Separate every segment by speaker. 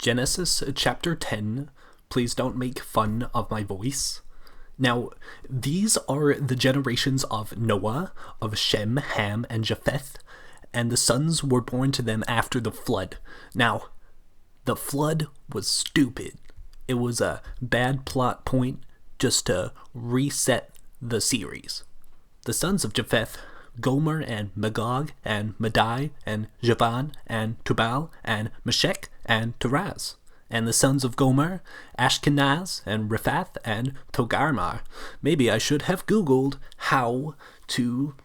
Speaker 1: Genesis chapter 10. Please don't make fun of my voice. Now, these are the generations of Noah, of Shem, Ham, and Japheth, and the sons were born to them after the flood. Now, the flood was stupid. It was a bad plot point just to reset the series. The sons of Japheth, Gomer and Magog and Madai and Javan and Tubal and Meshech and Taraz. And the sons of Gomer, Ashkenaz and Riphath and Togarmah. Maybe I should have Googled how to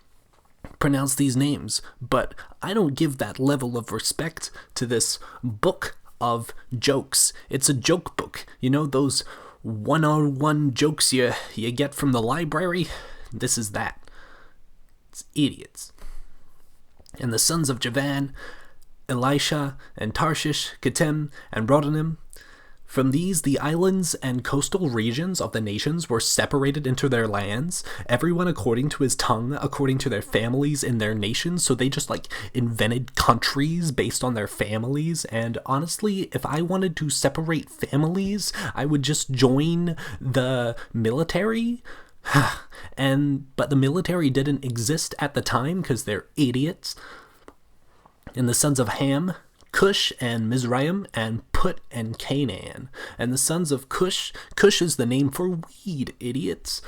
Speaker 1: pronounce these names, but I don't give that level of respect to this book of jokes. It's a joke book. You know those 101 jokes you get from the library? This is that. It's idiots. And the sons of Javan, Elisha and Tarshish, Kittim and Rodanim. From these, the islands and coastal regions of the nations were separated into their lands, everyone according to his tongue, according to their families in their nations. So they just invented countries based on their families. And honestly, if I wanted to separate families, I would just join the military. But the military didn't exist at the time because they're idiots. And the sons of Ham, Cush and Mizraim and Put and Canaan. And the sons of Cush, Cush is the name for weed, idiots.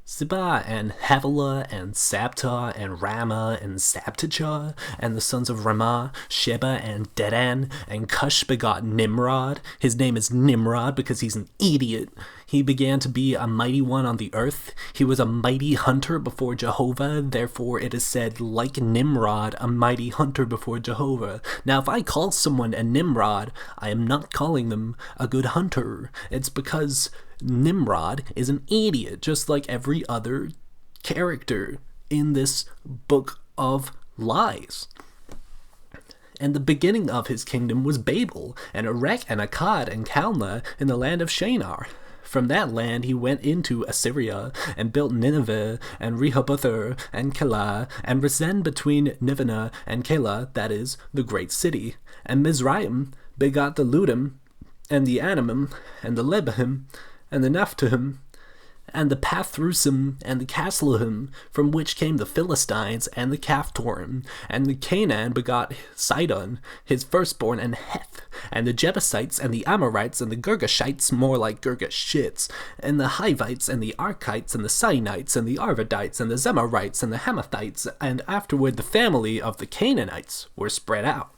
Speaker 1: Ziba and Havilah and Sabta and Ramah and Sabtijah. And the sons of Ramah, Sheba and Dedan. And Cush begot Nimrod. His name is Nimrod because he's an idiot. He began to be a mighty one on the earth. He was a mighty hunter before Jehovah. Therefore it is said, like Nimrod, a mighty hunter before Jehovah. Now if I call someone a Nimrod, I am not calling them a good hunter. It's because Nimrod is an idiot, just like every other character in this book of lies. And the beginning of his kingdom was Babel, and Erech and Akkad and Calneh in the land of Shinar. From that land he went into Assyria, and built Nineveh, and Rehoboth, and Calah, and Resen between Nineveh and Calah, that is, the great city. And Mizraim begot the Ludim, and the Anamim, and the Lebahim, and the Naphtuhim, and the Pathrusim, and the Casluhim, from which came the Philistines, and the Caphtorim. And the Canaan begot Sidon, his firstborn, and Heth, and the Jebusites, and the Amorites, and the Girgashites, more like Girgashits, and the Hivites, and the Archites, and the Sinites, and the Arvadites, and the Zemarites, and the Hamathites, and afterward the family of the Canaanites were spread out.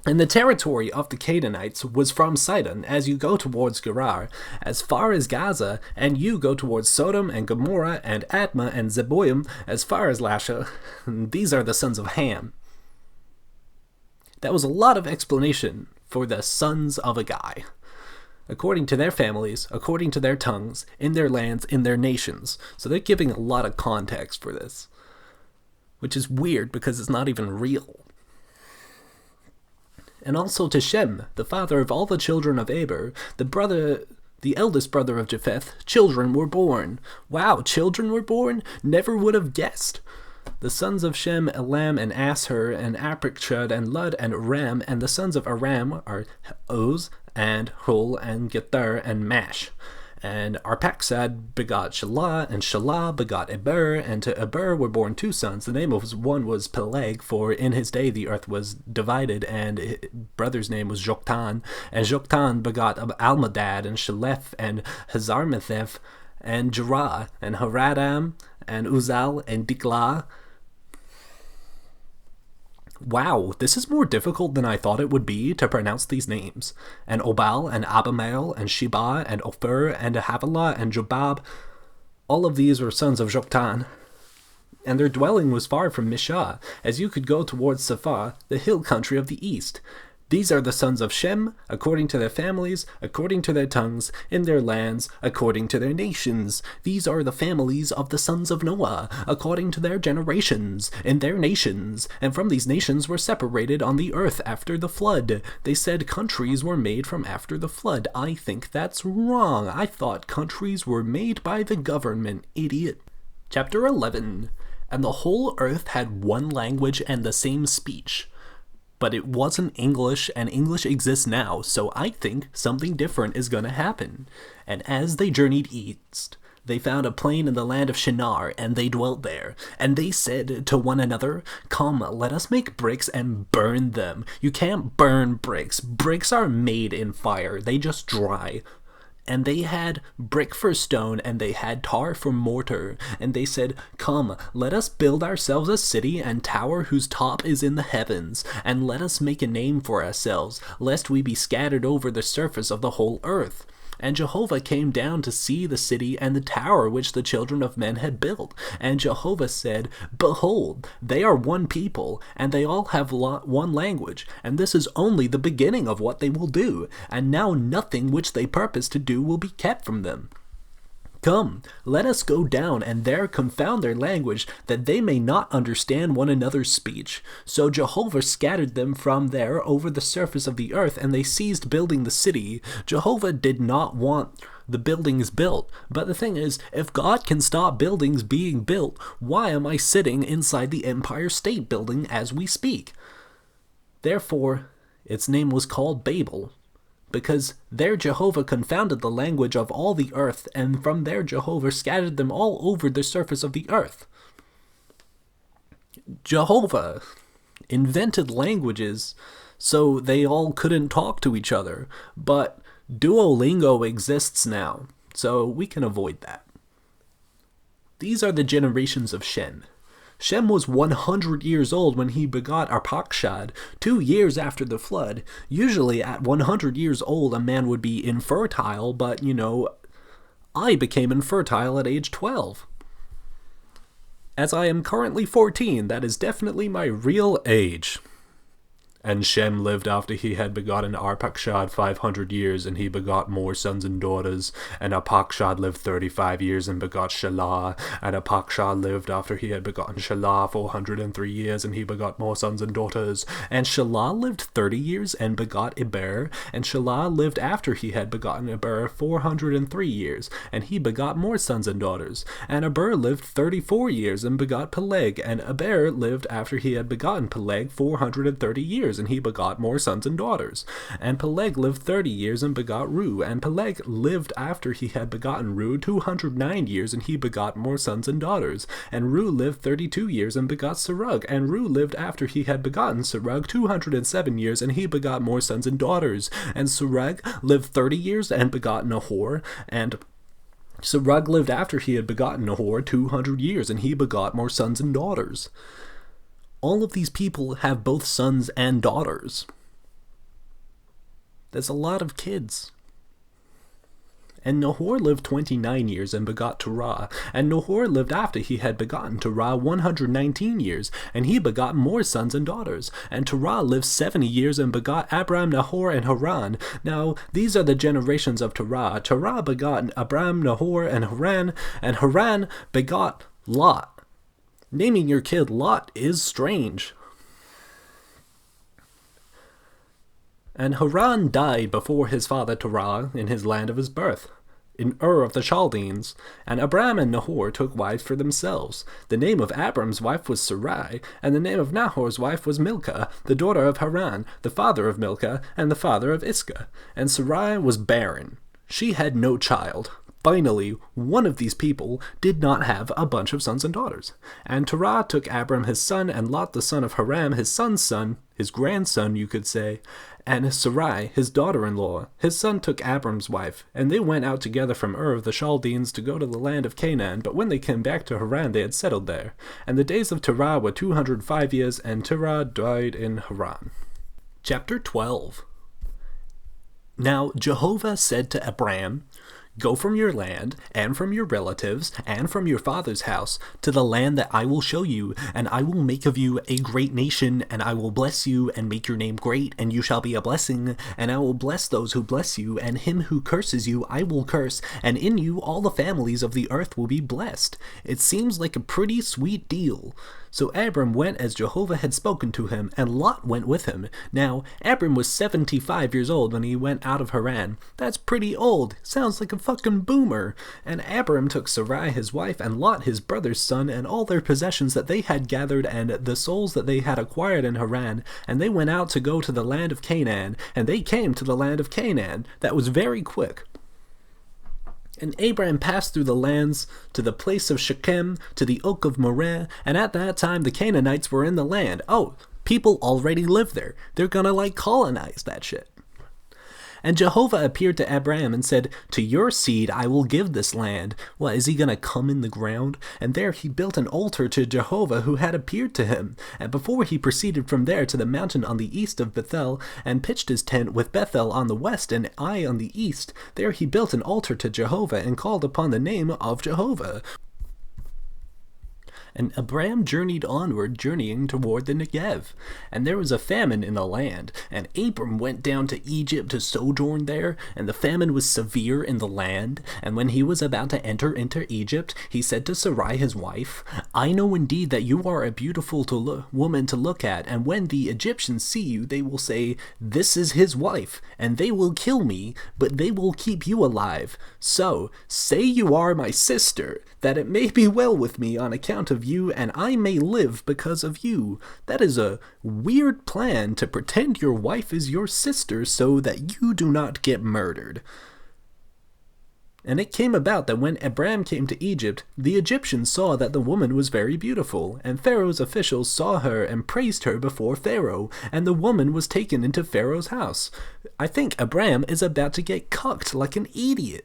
Speaker 1: And the territory of the Canaanites was from Sidon, as you go towards Gerar, as far as Gaza, and you go towards Sodom and Gomorrah and Admah and Zeboim, as far as Lasha. These are the sons of Ham. That was a lot of explanation for the sons of a guy. According to their families, according to their tongues, in their lands, in their nations. So they're giving a lot of context for this. Which is weird because it's not even real. And also to Shem, the father of all the children of Eber, the eldest brother of Japheth, children were born. Wow, children were born? Never would have guessed. The sons of Shem, Elam, and Asher, and Aprikshad, and Lud, and Aram, and the sons of Aram are Oz, and Hul, and Gether, and Mash. And Arphaxad begot Shelah, and Shelah begot Eber, and to Eber were born two sons. The name of one was Peleg, for in his day the earth was divided, and his brother's name was Joktan. And Joktan begot Almadad, and Shelef, and Hazarmetheth, and Jerah, and Haradam, and Uzal, and Diklah. Wow, this is more difficult than I thought it would be to pronounce these names. And Obal, and Abimael, and Sheba, and Ophir, and Havilah, and Jobab. All of these were sons of Joktan. And their dwelling was far from Mishah, as you could go towards Saphah, the hill country of the east. These are the sons of Shem, according to their families, according to their tongues, in their lands, according to their nations. These are the families of the sons of Noah, according to their generations, in their nations. And from these nations were separated on the earth after the flood. They said countries were made from after the flood. I think that's wrong. I thought countries were made by the government, idiot. Chapter 11. And the whole earth had one language and the same speech. But it wasn't English, and English exists now, so I think something different is going to happen. And as they journeyed east, they found a plain in the land of Shinar, and they dwelt there. And they said to one another, "Come, let us make bricks and burn them." You can't burn bricks. Bricks are made in fire. They just dry. And they had brick for stone, and they had tar for mortar. And they said, "Come, let us build ourselves a city and tower whose top is in the heavens, and let us make a name for ourselves, lest we be scattered over the surface of the whole earth." And Jehovah came down to see the city and the tower which the children of men had built. And Jehovah said, "Behold, they are one people, and they all have one language, and this is only the beginning of what they will do, and now nothing which they purpose to do will be kept from them. Come, let us go down and there confound their language, that they may not understand one another's speech." So Jehovah scattered them from there over the surface of the earth, and they ceased building the city. Jehovah did not want the buildings built. But the thing is, if God can stop buildings being built, why am I sitting inside the Empire State Building as we speak? Therefore, its name was called Babel, because there Jehovah confounded the language of all the earth, and from there Jehovah scattered them all over the surface of the earth. Jehovah invented languages so they all couldn't talk to each other, but Duolingo exists now, so we can avoid that. These are the generations of Shem. Shem was 100 years old when he begot Arpachshad, 2 years after the flood. Usually at 100 years old a man would be infertile, but, I became infertile at age 12. As I am currently 14, that is definitely my real age. And Shem lived after he had begotten Arpachshad 500 years, and he begot more sons and daughters. And Arpachshad lived 35 years and begot Shelah. And Arpachshad lived after he had begotten Shelah 403 years, and he begot more sons and daughters. And Shelah lived 30 years and begot Eber. And Shelah lived after he had begotten Eber 403 years, and he begot more sons and daughters. And Eber lived 34 years and begot Peleg. And Eber lived after he had begotten Peleg 430 years. And he begot more sons and daughters. And Peleg lived 30 years and begot Ru. And Peleg lived after he had begotten Ru 209 years, and he begot more sons and daughters. And Ru lived 32 years and begot Serug. And Ru lived after he had begotten Serug 207 years, and he begot more sons and daughters. And Serug lived 30 years and begot Nahor. And Serug lived after he had begotten Nahor 200 years, and he begot more sons and daughters. All of these people have both sons and daughters. That's a lot of kids. And Nahor lived 29 years and begot Terah. And Nahor lived after he had begotten Terah 119 years, and he begot more sons and daughters. And Terah lived 70 years and begot Abram, Nahor, and Haran. Now, these are the generations of Terah. Terah begot Abram, Nahor, and Haran begot Lot. Naming your kid Lot is strange. And Haran died before his father Terah in his land of his birth, in Ur of the Chaldeans. And Abram and Nahor took wives for themselves. The name of Abram's wife was Sarai, and the name of Nahor's wife was Milcah, the daughter of Haran, the father of Milcah, and the father of Iscah. And Sarai was barren. She had no child. Finally, one of these people did not have a bunch of sons and daughters. And Terah took Abram his son, and Lot the son of Haran his son's son, his grandson you could say, and Sarai his daughter-in-law. His son took Abram's wife, and they went out together from Ur of the Chaldeans to go to the land of Canaan. But when they came back to Haran, they had settled there. And the days of Terah were 205 years, and Terah died in Haran. Chapter 12. Now Jehovah said to Abram, "Go from your land, and from your relatives, and from your father's house, to the land that I will show you, and I will make of you a great nation, and I will bless you, and make your name great, and you shall be a blessing, and I will bless those who bless you, and him who curses you I will curse, and in you all the families of the earth will be blessed." It seems like a pretty sweet deal. So Abram went as Jehovah had spoken to him, and Lot went with him. Now, Abram was 75 years old when he went out of Haran. That's pretty old. Sounds like a fucking boomer. And Abram took Sarai his wife, and Lot his brother's son, and all their possessions that they had gathered, and the souls that they had acquired in Haran, and they went out to go to the land of Canaan, and they came to the land of Canaan. That was very quick. And Abram passed through the lands to the place of Shechem, to the oak of Moreh, and at that time the Canaanites were in the land. Oh, people already live there. They're gonna colonize that shit. And Jehovah appeared to Abram and said, to your seed I will give this land. What, is he going to come in the ground? And there he built an altar to Jehovah who had appeared to him. And before he proceeded from there to the mountain on the east of Bethel, and pitched his tent with Bethel on the west and Ai on the east, there he built an altar to Jehovah and called upon the name of Jehovah. And Abram journeyed onward, journeying toward the Negev. And there was a famine in the land, and Abram went down to Egypt to sojourn there, and the famine was severe in the land. And when he was about to enter into Egypt, he said to Sarai his wife, I know indeed that you are a beautiful woman to look at, and when the Egyptians see you, they will say, this is his wife, and they will kill me, but they will keep you alive. So, say you are my sister, that it may be well with me on account of you, and I may live because of you. That is a weird plan, to pretend your wife is your sister so that you do not get murdered. And it came about that when Abram came to Egypt, the Egyptians saw that the woman was very beautiful, and Pharaoh's officials saw her and praised her before Pharaoh, and the woman was taken into Pharaoh's house. I think Abram is about to get cucked like an idiot.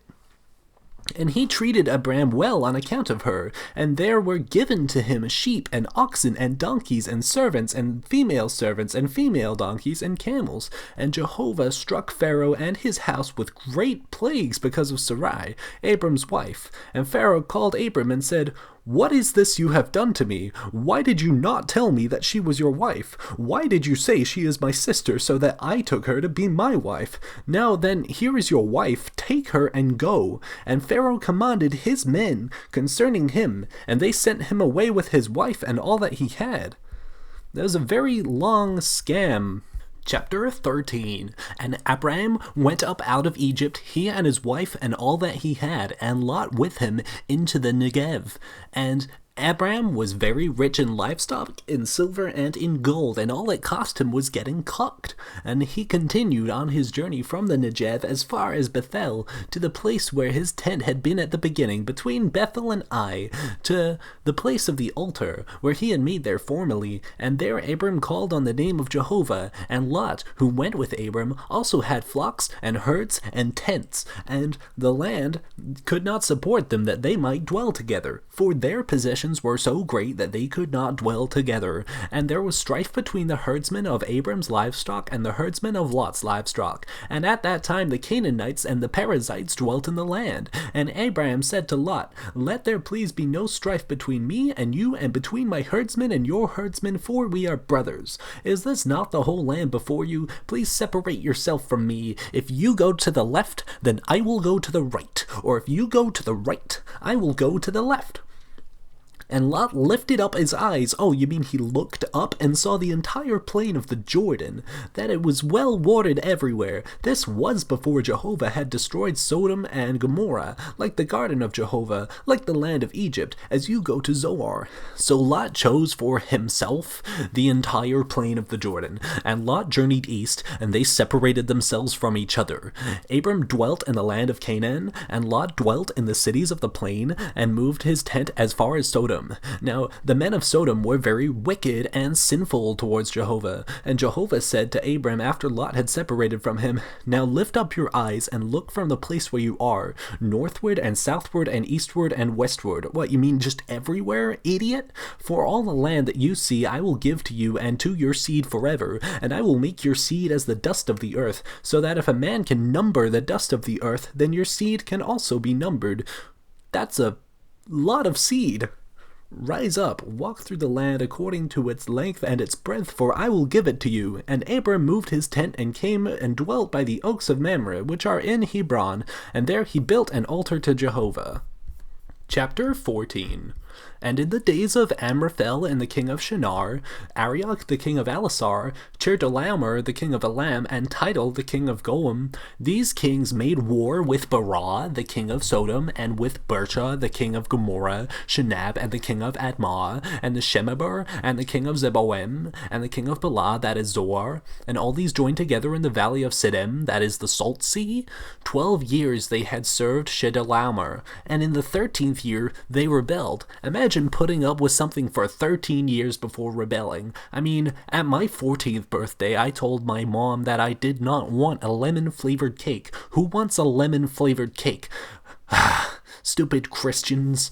Speaker 1: And he treated Abram well on account of her, and there were given to him sheep and oxen and donkeys and servants and female donkeys and camels. And Jehovah struck Pharaoh and his house with great plagues because of Sarai, Abram's wife. And Pharaoh called Abram and said, what is this you have done to me? Why did you not tell me that she was your wife? Why did you say she is my sister so that I took her to be my wife? Now then, here is your wife, take her and go. And Pharaoh commanded his men concerning him, and they sent him away with his wife and all that he had. That was a very long scam. Chapter 13. And Abram went up out of Egypt, he and his wife and all that he had, and Lot with him, into the Negev. And Abram was very rich in livestock, in silver, and in gold, and all it cost him was getting cooked. And he continued on his journey from the Negev as far as Bethel, to the place where his tent had been at the beginning, between Bethel and Ai, to the place of the altar, where he had made there formerly. And there Abram called on the name of Jehovah, and Lot, who went with Abram, also had flocks, and herds, and tents, and the land could not support them that they might dwell together, for their possessions were so great that they could not dwell together. And there was strife between the herdsmen of Abram's livestock and the herdsmen of Lot's livestock. And at that time the Canaanites and the Perizzites dwelt in the land. And Abram said to Lot, let there please be no strife between me and you, and between my herdsmen and your herdsmen, for we are brothers. Is this not the whole land before you? Please separate yourself from me. If you go to the left, then I will go to the right. Or if you go to the right, I will go to the left. And Lot lifted up his eyes, oh, you mean he looked up and saw the entire plain of the Jordan, that it was well watered everywhere. This was before Jehovah had destroyed Sodom and Gomorrah, like the garden of Jehovah, like the land of Egypt, as you go to Zoar. So Lot chose for himself the entire plain of the Jordan, and Lot journeyed east, and they separated themselves from each other. Abram dwelt in the land of Canaan, and Lot dwelt in the cities of the plain, and moved his tent as far as Sodom. Now the men of Sodom were very wicked and sinful towards Jehovah, and Jehovah said to Abram after Lot had separated from him, now lift up your eyes and look from the place where you are, northward and southward and eastward and westward. What, you mean just everywhere, idiot? For all the land that you see I will give to you and to your seed forever, and I will make your seed as the dust of the earth, so that if a man can number the dust of the earth, then your seed can also be numbered. That's a lot of seed. Rise up, walk through the land according to its length and its breadth, for I will give it to you. And Abram moved his tent and came and dwelt by the oaks of Mamre, which are in Hebron, and there he built an altar to Jehovah. Chapter 14. And in the days of Amraphel and the king of Shinar, Arioch the king of Elasar, Chedorlaomer the king of Elam, and Tidal the king of Goim, these kings made war with Barah the king of Sodom, and with Bercha the king of Gomorrah, Shinab and the king of Admah, and the Shemeber and the king of Zeboim, and the king of Bela, that is Zoar, and all these joined together in the valley of Siddim, that is the Salt Sea. 12 years they had served Chedorlaomer, and in the 13th year they rebelled. Imagine putting up with something for 13 years before rebelling. I mean, at my 14th birthday, I told my mom that I did not want a lemon-flavored cake. Who wants a lemon-flavored cake? Stupid Christians.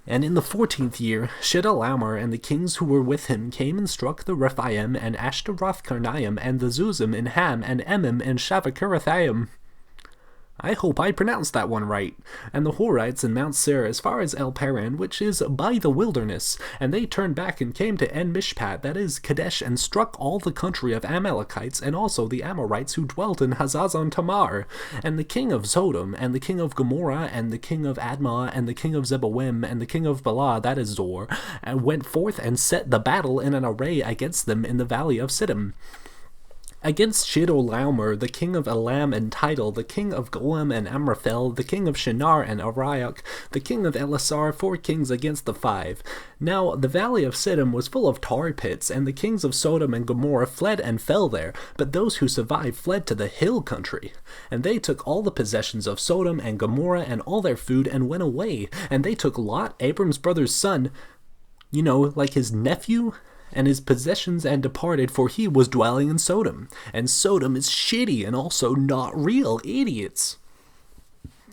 Speaker 1: And in the 14th year, Chedorlaomer and the kings who were with him came and struck the Rephaim and Ashtaroth-Karnaim and the Zuzim and Ham and Emim and Shavakarathim. I hope I pronounced that one right. And the Horites in Mount Seir as far as El Paran, which is by the wilderness. And they turned back and came to En Mishpat, that is Kadesh, and struck all the country of Amalekites, and also the Amorites who dwelt in Hazazon Tamar. And the king of Sodom, and the king of Gomorrah, and the king of Admah, and the king of Zeboim, and the king of Bela, that is Zor, and went forth and set the battle in an array against them in the valley of Siddim. Against Chedorlaomer, the king of Elam and Tidal, the king of Goim and Amraphel, the king of Shinar and Arioch, the king of Elasar, 4 kings against the 5. Now the valley of Siddim was full of tar pits, and the kings of Sodom and Gomorrah fled and fell there, but those who survived fled to the hill country. And they took all the possessions of Sodom and Gomorrah and all their food and went away, and they took Lot, Abram's brother's son, like his nephew, and his possessions, and departed, for he was dwelling in Sodom. And Sodom is shitty and also not real, idiots.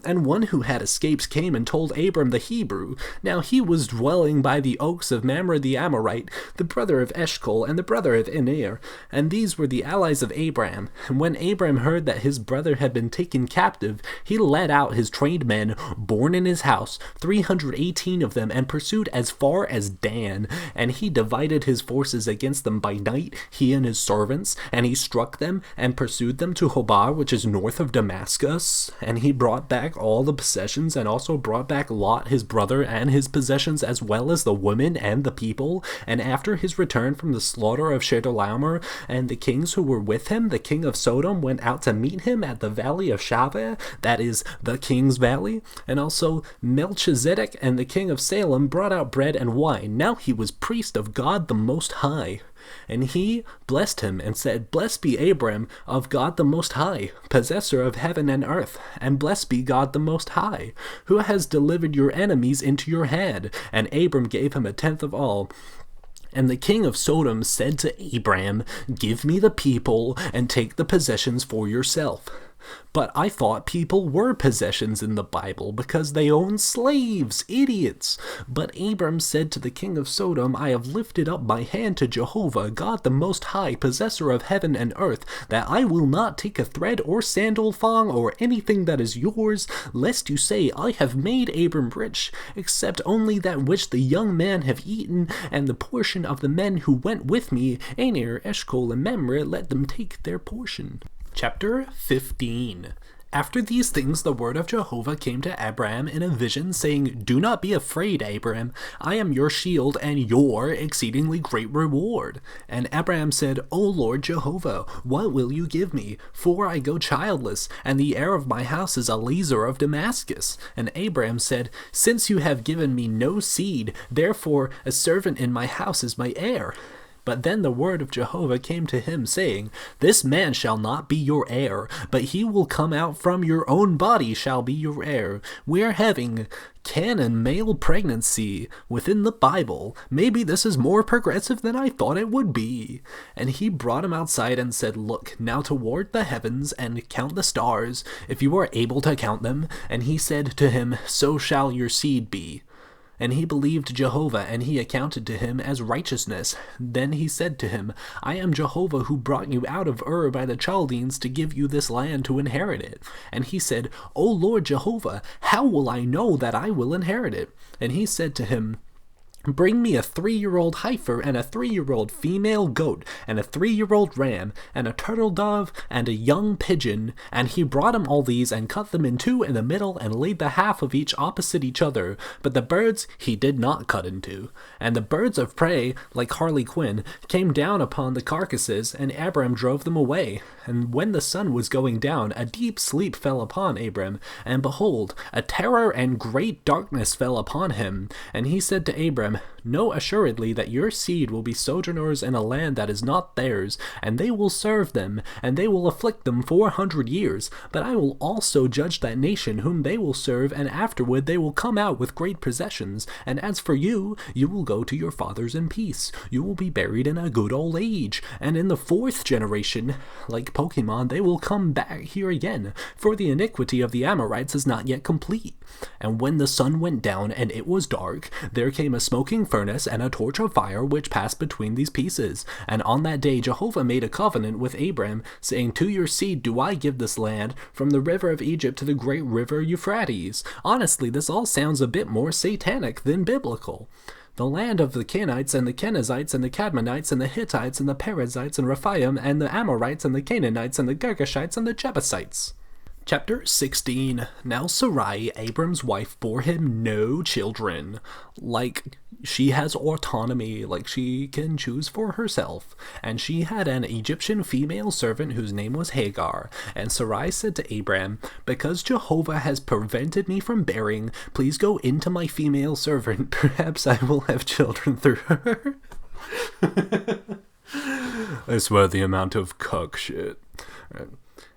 Speaker 1: And one who had escaped came and told Abram the Hebrew. Now he was dwelling by the oaks of Mamre the Amorite, the brother of Eshcol, and the brother of Ener, and these were the allies of Abram. And when Abram heard that his brother had been taken captive, he led out his trained men, born in his house, 318 of them, and pursued as far as Dan. And he divided his forces against them by night, he and his servants, and he struck them, and pursued them to Hobah, which is north of Damascus, and he brought back all the possessions, and also brought back Lot his brother and his possessions, as well as the women and the people. And after his return from the slaughter of Chedorlaomer and the kings who were with him, the king of Sodom went out to meet him at the valley of Shaveh, that is the king's valley. And also Melchizedek and the king of Salem brought out bread and wine. Now he was priest of God the Most High. And he blessed him and said, Blessed be Abram of God the Most High, possessor of heaven and earth, and blessed be God the Most High, who has delivered your enemies into your hand. And Abram gave him 1/10 of all. And the king of Sodom said to Abram, Give me the people, and take the possessions for yourself. But I thought people were possessions in the Bible because they own slaves, idiots. But Abram said to the king of Sodom, I have lifted up my hand to Jehovah, God the Most High, possessor of heaven and earth, that I will not take a thread or sandal thong or anything that is yours, lest you say, I have made Abram rich, except only that which the young man have eaten, and the portion of the men who went with me, Aner, Eshcol, and Mamre, let them take their portion. Chapter 15. After these things the word of Jehovah came to Abram in a vision, saying, Do not be afraid, Abram. I am your shield and your exceedingly great reward. And Abram said, O Lord Jehovah, what will you give me? For I go childless, and the heir of my house is Eliezer of Damascus. And Abram said, Since you have given me no seed, therefore a servant in my house is my heir. But then the word of Jehovah came to him, saying, This man shall not be your heir, but he will come out from your own body shall be your heir. We are having canon male pregnancy within the Bible. Maybe this is more progressive than I thought it would be. And he brought him outside and said, Look now toward the heavens and count the stars, if you are able to count them. And he said to him, So shall your seed be. And he believed Jehovah, and he accounted to him as righteousness. Then he said to him, I am Jehovah who brought you out of Ur by the Chaldeans to give you this land to inherit it. And he said, O Lord Jehovah, how will I know that I will inherit it? And he said to him, Bring me a 3-year-old heifer and a 3-year-old female goat and a 3-year-old ram and a turtle dove and a young pigeon. And he brought him all these and cut them in two in the middle and laid the half of each opposite each other. But the birds he did not cut in two. And the birds of prey, like Harley Quinn, came down upon the carcasses, and Abram drove them away. And when the sun was going down, a deep sleep fell upon Abram, and behold, a terror and great darkness fell upon him. And he said to Abram, Know assuredly that your seed will be sojourners in a land that is not theirs, and they will serve them, and they will afflict them 400 years. But I will also judge that nation whom they will serve, and afterward they will come out with great possessions. And as for you, you will go to your fathers in peace. You will be buried in a good old age. And in the 4th generation, like Pokemon, they will come back here again, for the iniquity of the Amorites is not yet complete. And when the sun went down and it was dark, there came a smoking furnace and a torch of fire which passed between these pieces. And on that day Jehovah made a covenant with Abram, saying, To your seed do I give this land, from the river of Egypt to the great river Euphrates. Honestly, this all sounds a bit more satanic than biblical. The land of the Kenites and the Kenizzites and the Cadmonites and the Hittites and the Perizzites and Rephaim and the Amorites and the Canaanites and the Girgashites and the Jebusites. Chapter 16. Now Sarai, Abram's wife, bore him no children. Like, she has autonomy, like she can choose for herself. And she had an Egyptian female servant whose name was Hagar. And Sarai said to Abram, Because Jehovah has prevented me from bearing, please go into my female servant. Perhaps I will have children through her. I swear the amount of cuck shit. Right.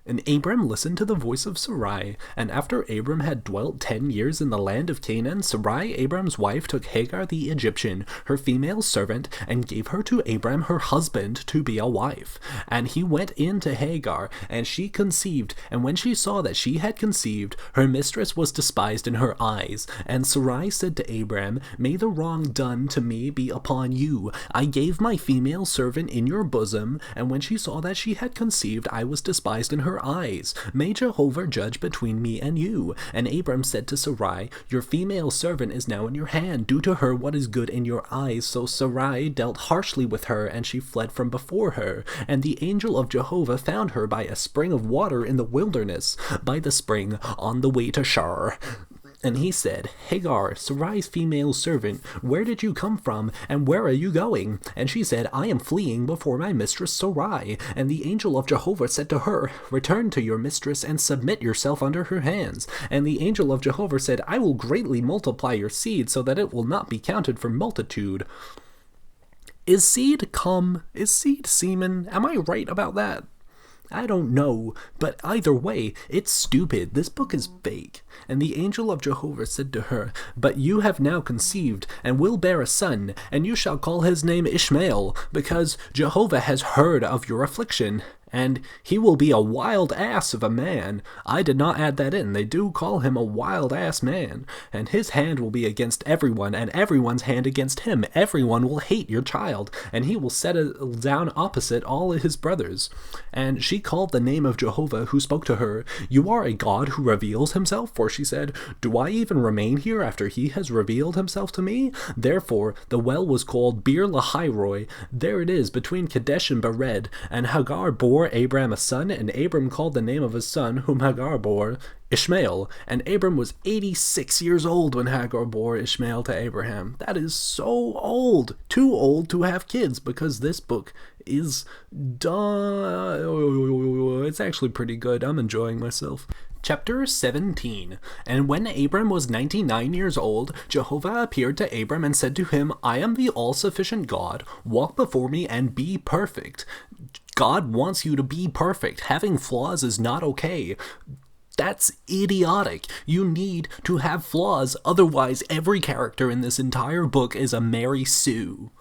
Speaker 1: And Abram listened to the voice of Sarai, and after Abram had dwelt 10 years in the land of Canaan, Sarai, Abram's wife, took Hagar the Egyptian, her female servant, and gave her to Abram her husband to be a wife. And he went in to Hagar, and she conceived, and when she saw that she had conceived, her mistress was despised in her eyes. And Sarai said to Abram, May the wrong done to me be upon you. I gave my female servant in your bosom, and when she saw that she had conceived, I was despised in her eyes. May Jehovah judge between me and you. And Abram said to Sarai, Your female servant is now in your hand. Do to her what is good in your eyes. So Sarai dealt harshly with her, and she fled from before her. And the angel of Jehovah found her by a spring of water in the wilderness, by the spring on the way to Shur. And he said, Hagar, Sarai's female servant, where did you come from, and where are you going? And she said, I am fleeing before my mistress Sarai. And the angel of Jehovah said to her, Return to your mistress, and submit yourself under her hands. And the angel of Jehovah said, I will greatly multiply your seed, so that it will not be counted for multitude. Is seed semen? Am I right about that? I don't know, but either way, it's stupid. This book is fake. And the angel of Jehovah said to her, But you have now conceived, and will bear a son, and you shall call his name Ishmael, because Jehovah has heard of your affliction. And he will be a wild ass of a man. I did not add that in. They do call him a wild ass man. And his hand will be against everyone, and everyone's hand against him. Everyone will hate your child, and he will settle down opposite all his brothers. And she called the name of Jehovah, who spoke to her, You are a God who reveals himself. For she said, Do I even remain here after he has revealed himself to me? Therefore the well was called Beer Lahairoi. There it is, between Kadesh and Bered. And Hagar bore Abram a son, and Abram called the name of his son, whom Hagar bore, Ishmael. And Abram was 86 years old when Hagar bore Ishmael to Abraham. That is so old. Too old to have kids, because this book is done. It's actually pretty good. I'm enjoying myself. Chapter 17. And when Abram was 99 years old, Jehovah appeared to Abram and said to him, I am the all-sufficient God. Walk before me and be perfect. God wants you to be perfect. Having flaws is not okay. That's idiotic. You need to have flaws, otherwise every character in this entire book is a Mary Sue.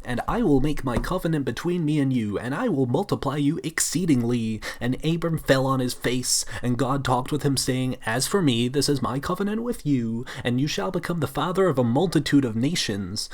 Speaker 1: And I will make my covenant between me and you, and I will multiply you exceedingly. And Abram fell on his face, and God talked with him, saying, As for me, this is my covenant with you, and you shall become the father of a multitude of nations.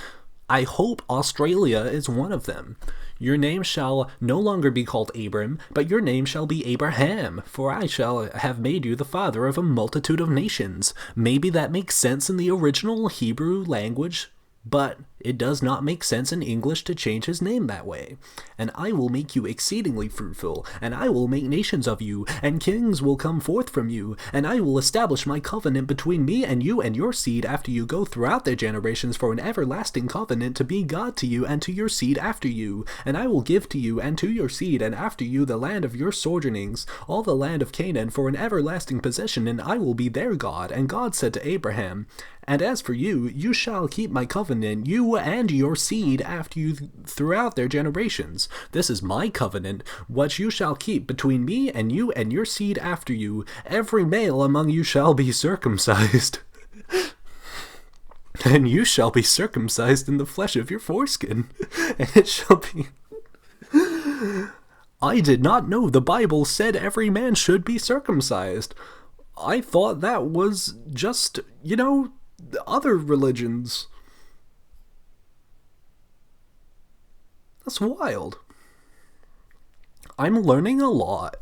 Speaker 1: I hope Australia is one of them. Your name shall no longer be called Abram, but your name shall be Abraham, for I shall have made you the father of a multitude of nations. Maybe that makes sense in the original Hebrew language. But it does not make sense in English to change his name that way. And I will make you exceedingly fruitful, and I will make nations of you, and kings will come forth from you, and I will establish my covenant between me and you and your seed after you go throughout their generations for an everlasting covenant to be God to you and to your seed after you. And I will give to you and to your seed and after you the land of your sojournings, all the land of Canaan for an everlasting possession, and I will be their God. And God said to Abraham, and as for you, you shall keep my covenant, you and your seed after you throughout their generations. This is my covenant, which you shall keep between me and you and your seed after you. Every male among you shall be circumcised. And you shall be circumcised in the flesh of your foreskin. And it shall be... I did not know the Bible said every man should be circumcised. I thought that was just, other religions. That's wild. I'm learning a lot.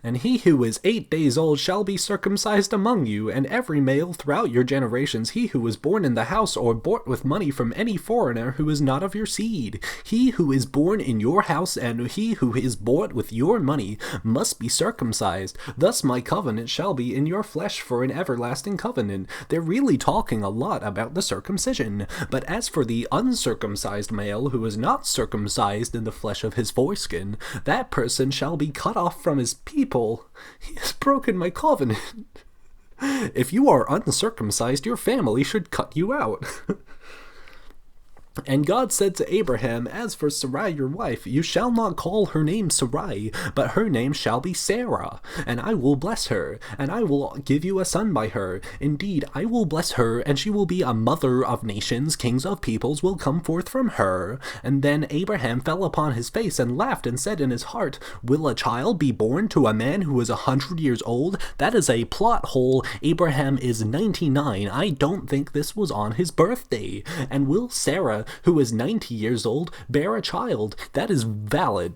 Speaker 1: And he who is 8 days old shall be circumcised among you, and every male throughout your generations, he who is born in the house or bought with money from any foreigner who is not of your seed. He who is born in your house and he who is bought with your money must be circumcised. Thus my covenant shall be in your flesh for an everlasting covenant. They're really talking a lot about the circumcision. But as for the uncircumcised male who is not circumcised in the flesh of his foreskin, that person shall be cut off from his people. He has broken my covenant. If you are uncircumcised, your family should cut you out. And God said to Abraham, as for Sarai your wife, you shall not call her name Sarai, but her name shall be Sarah. And I will bless her, and I will give you a son by her. Indeed, I will bless her, and she will be a mother of nations. Kings of peoples will come forth from her. And then Abraham fell upon his face and laughed and said in his heart, will a child be born to a man who is 100 years old? That is a plot hole. Abraham is 99. I don't think this was on his birthday. And will Sarah, who is 90 years old, bear a child? That is valid.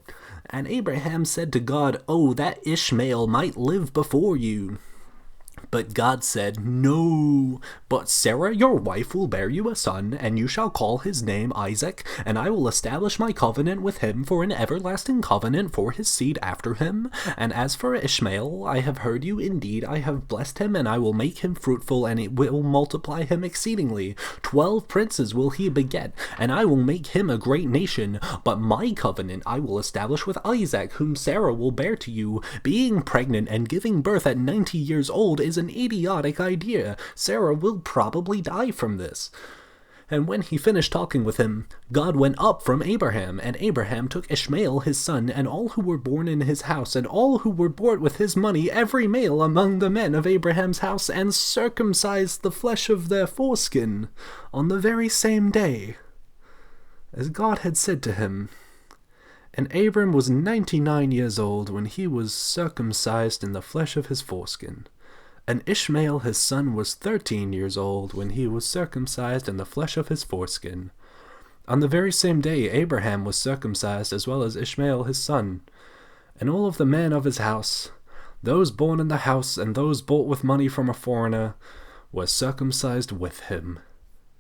Speaker 1: And Abraham said to God, oh, that Ishmael might live before you. But God said, no, but Sarah your wife will bear you a son, and you shall call his name Isaac, and I will establish my covenant with him for an everlasting covenant for his seed after him. And as for Ishmael, I have heard you, indeed, I have blessed him, and I will make him fruitful, and it will multiply him exceedingly. 12 princes will he beget, and I will make him a great nation. But my covenant I will establish with Isaac, whom Sarah will bear to you. Being pregnant and giving birth at 90 years old is an idiotic idea. Sarah will probably die from this. And when he finished talking with him, God went up from Abraham, and Abraham took Ishmael his son, and all who were born in his house, and all who were bought with his money, every male among the men of Abraham's house, and circumcised the flesh of their foreskin on the very same day, as God had said to him. And Abram was 99 years old when he was circumcised in the flesh of his foreskin. And Ishmael his son was 13 years old when he was circumcised in the flesh of his foreskin. On the very same day Abraham was circumcised as well as Ishmael his son. And all of the men of his house, those born in the house and those bought with money from a foreigner, were circumcised with him.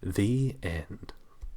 Speaker 1: The end.